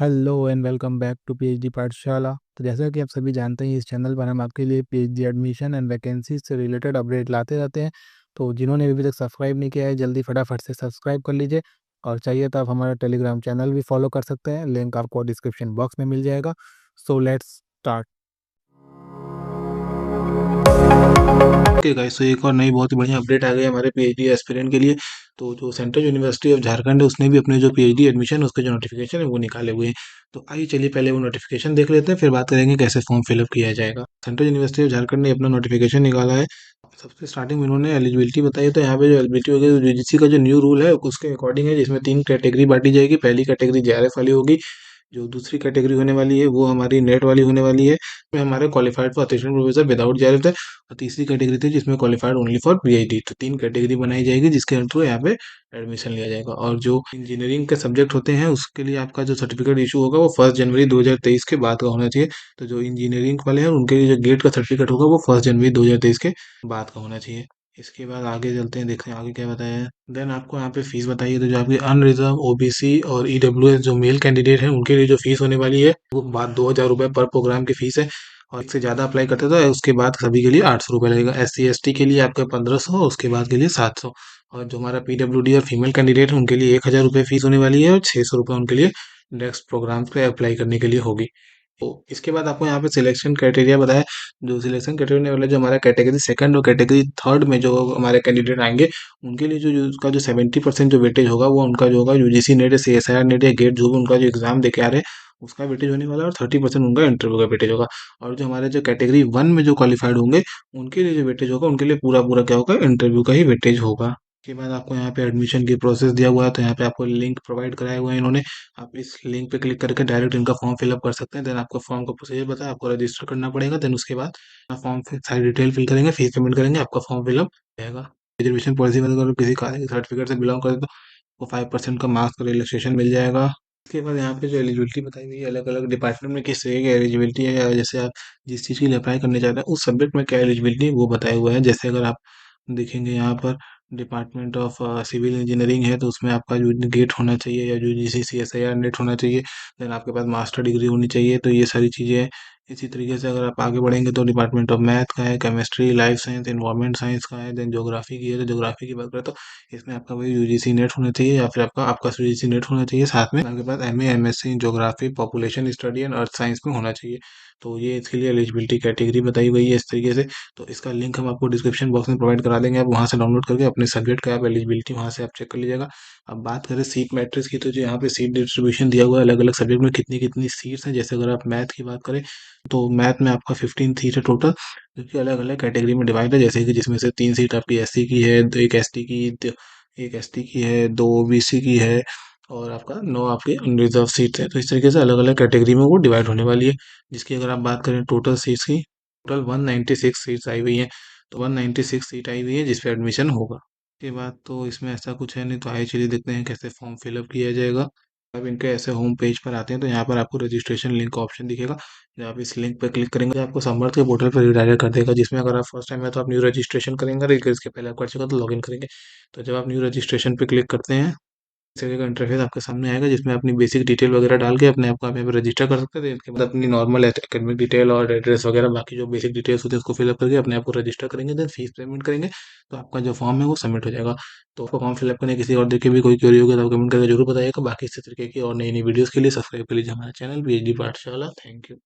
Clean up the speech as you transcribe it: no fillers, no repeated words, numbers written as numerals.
Hello and welcome back to PhD Pathshala. तो जैसा कि आप सभी जानते हैं, इस चैनल पर हम आपके लिए पीएचडी एडमिशन एंड वैकेंसीज से रिलेटेड अपडेट लाते रहते हैं। तो जिन्होंने अभी तक सब्सक्राइब नहीं किया है, जल्दी फटाफट से सब्सक्राइब कर लीजिए। और चाहिए तो आप हमारा टेलीग्राम चैनल भी फॉलो कर सकते हैं, लिंक आपको डिस्क्रिप्शन बॉक्स में मिल जाएगा। So let's start. Okay guys, तो एक और नई बहुत ही बढ़िया अपडेट आ गई हमारे पीएचडी एस्पिरेंट के लिए। तो जो सेंट्रल यूनिवर्सिटी ऑफ झारखंड है, उसने भी अपने जो पीएचडी एडमिशन उसके जो नोटिफिकेशन है वो निकाले हुए हैं। तो आइए चलिए पहले वो नोटिफिकेशन देख लेते हैं, फिर बात करेंगे कैसे फॉर्म फिलअप किया जाएगा। सेंट्रल यूनिवर्सिटी ऑफ झारखंड ने अपना नोटिफिकेशन निकाला है। सबसे स्टार्टिंग में उन्होंने एलिजिबिलिटी बताई है। तो यहाँ पे जो एलिजिबिलिटी होगी, यूजीसी का जो न्यू रूल है उसके अकॉर्डिंग है, जिसमें 3 कैटेगरी बांटी जाएगी। पहली कैटेगरी जेआरएफ वाली होगी। जो दूसरी कैटेगरी होने वाली है वो हमारी नेट वाली होने वाली है, इसमें हमारे qualified for assistant professor without JRF है। और तीसरी कैटेगरी थी जिसमें क्वालिफाइड ओनली फॉर पीएचडी। तो 3 कैटेगरी बनाई जाएगी, जिसके थ्रू यहाँ पे एडमिशन लिया जाएगा। और जो इंजीनियरिंग के सब्जेक्ट होते हैं उसके लिए आपका जो सर्टिफिकेट इशू होगा वो 1 जनवरी 2023 के बाद का होना चाहिए। तो जो इंजीनियरिंग वाले हैं उनके लिए जो गेट का सर्टिफिकेट होगा वो 1 जनवरी 2023 के बाद का होना चाहिए। इसके बाद आगे चलते हैं, देखते हैं आगे क्या बताया है। देन आपको यहाँ पे फीस बताइए। तो जो आपकी अनरिजर्व ओबीसी और ईडब्ल्यूएस जो मेल कैंडिडेट हैं उनके लिए जो फीस होने वाली है वो बात 2,000 रुपये पर प्रोग्राम की फीस है। और एक से ज़्यादा अप्लाई करते हैं तो उसके बाद सभी के लिए 800 रुपये लगेगा। SC ST के लिए आपका 1500 और उसके बाद के लिए 700। और जो हमारा PWD और फीमेल कैंडिडेट है उनके लिए 1,000 रुपये फीस होने वाली है और 600 रुपये उनके लिए नेक्स्ट प्रोग्राम पे अप्लाई करने के लिए होगी। तो इसके बाद आपको यहाँ पे सिलेक्शन क्राइटेरिया बताया। जो सिलेक्शन क्राइटेरिया वाले जो हमारा कैटेगरी सेकंड और कैटेगरी थर्ड में जो हमारे कैंडिडेट आएंगे उनके लिए जो जो उसका जो 70% जो वेटेज होगा वो उनका जो होगा यूजीसी नेट, CSIR नेट या गेट जो भी उनका जो एग्जाम दे के आ रहे हैं उसका वेटेज होने वाला है। और 30% उनका इंटरव्यू का वेटेज होगा। और जो हमारे जो कैटेगरी वन में जो क्वालिफाइड होंगे उनके लिए जो वेटेज होगा उनके लिए पूरा पूरा क्या होगा, इंटरव्यू का ही वेटेज होगा। उसके बाद आपको यहाँ पे एडमिशन की प्रोसेस दिया हुआ है। तो यहाँ पे आपको लिंक प्रोवाइड कराया हुआ है इन्होंने। आप इस लिंक पे क्लिक करके डायरेक्ट इनका फॉर्म फिलअप कर सकते हैं। देन आपको फॉर्म का प्रोसीजर बताया, आपको रजिस्टर करना पड़ेगा। देन उसके बाद फॉर्म सारी डिटेल फिल करेंगे, फीस पेमेंट करेंगे, आपका फॉर्म फिलअप हो जाएगा। रिजर्वेशन पॉलिसी में अगर किसी का सर्टिफिकेट से बिलोंग करे तो वो 5% का मार्क्स का रिलैक्सेशन मिल जाएगा। इसके बाद यहाँ पे जो एलिजिबिलिटी बताई हुई है, अलग अलग डिपार्टमेंट में किस तरह की एलिजिबिलिटी है, या जैसे आप जिस चीज़ के लिए अप्लाई करने चाहते हैं उस सब्जेक्ट में क्या एलिजिबिलिटी वो बताया हुआ है। जैसे अगर आप देखेंगे यहाँ पर डिपार्टमेंट ऑफ सिविल इंजीनियरिंग है तो उसमें आपका जो गेट होना चाहिए या जो GCC SIR नेट होना चाहिए। देन आपके पास मास्टर डिग्री होनी चाहिए। तो ये सारी चीज़ें हैं। इसी तरीके से अगर आप आगे बढ़ेंगे तो डिपार्टमेंट ऑफ मैथ का है, chemistry, life science, environment science का है। देन ज्योग्राफी की है, तो ज्योग्राफी की बात करें तो इसमें आपका वही यूजीसी नेट होना चाहिए या फिर आपका आपका यूजीसी नेट होना चाहिए। साथ में आपके पास MA MSc in geography, population study and earth science में होना चाहिए। तो ये इसके लिए एलिजिबिलिटी कैटेगरी बताई गई है इस तरीके से। तो इसका लिंक हम आपको डिस्क्रिप्शन बॉक्स में प्रोवाइड करा देंगे, आप वहाँ से डाउनलोड करके अपने सब्जेक्ट का आप एलिजिबिलिटी वहाँ से आप चेक कर लीजिएगा। अब बात करें सीट मैट्रिक्स की, तो जो यहाँ पे सीट डिस्ट्रीब्यूशन दिया हुआ है अलग अलग सब्जेक्ट में कितनी कितनी सीट्स हैं। जैसे अगर आप मैथ की बात करें तो मैथ में आपका 15 सीट है टोटल, जो कि अलग अलग कैटेगरी में डिवाइड है। जैसे कि जिसमें से 3 सीट आपकी SC की है, तो एक एस टी की है, 2 OBC की है, और आपका 9 आपके अनरिजर्व सीट्स हैं। तो इस तरीके से अलग अलग कैटेगरी में वो डिवाइड होने वाली है। जिसकी अगर आप बात करें टोटल सीट्स की, टोटल 196 सीट्स आई हुई हैं। तो 196 सीट आई हुई है जिस पे एडमिशन होगा। उसके बाद तो इसमें ऐसा कुछ है नहीं। तो आइए चलिए देखते हैं कैसे फॉर्म फिलअप किया जाएगा। अब इनके ऐसे होम पेज पर आते हैं तो यहाँ पर आपको रजिस्ट्रेशन लिंक का ऑप्शन दिखेगा। जब आप इस लिंक पर क्लिक करेंगे तो आपको समर्थ के पोर्टल पर रिडायरेक्ट कर देगा, जिसमें अगर आप फर्स्ट टाइम है तो आप न्यू रजिस्ट्रेशन करेंगे, और इसके पहले आप कर चुका तो लॉगिन करेंगे। तो जब आप न्यू रजिस्ट्रेशन पे क्लिक करते हैं, इस तरह का इंटरफेस आपके सामने आएगा, जिसमें अपनी बेसिक डिटेल वगैरह डाल के अपने आप को आप यहाँ पे रजिस्टर कर सकते हैं। इसके बाद अपनी नॉर्मल एकेडमिक डिटेल और एड्रेस वगैरह बाकी जो बेसिक डिटेल्स होती है उसको फिलअप करके अपने आप को रजिस्टर करेंगे। देन फीस पेमेंट करेंगे तो आपका जो फॉर्म है वो सबमिट हो जाएगा। तो आपको फॉर्म फिलअप करने किसी और देख के भी कोई क्वेरी होगी तो आप कमेंट करके जरूर बताइएगा। बाकी इसी तरीके की और नई नई वीडियोज़ के लिए सब्सक्राइब कर लीजिए हमारा चैनल PhD पाठशाला। Thank you.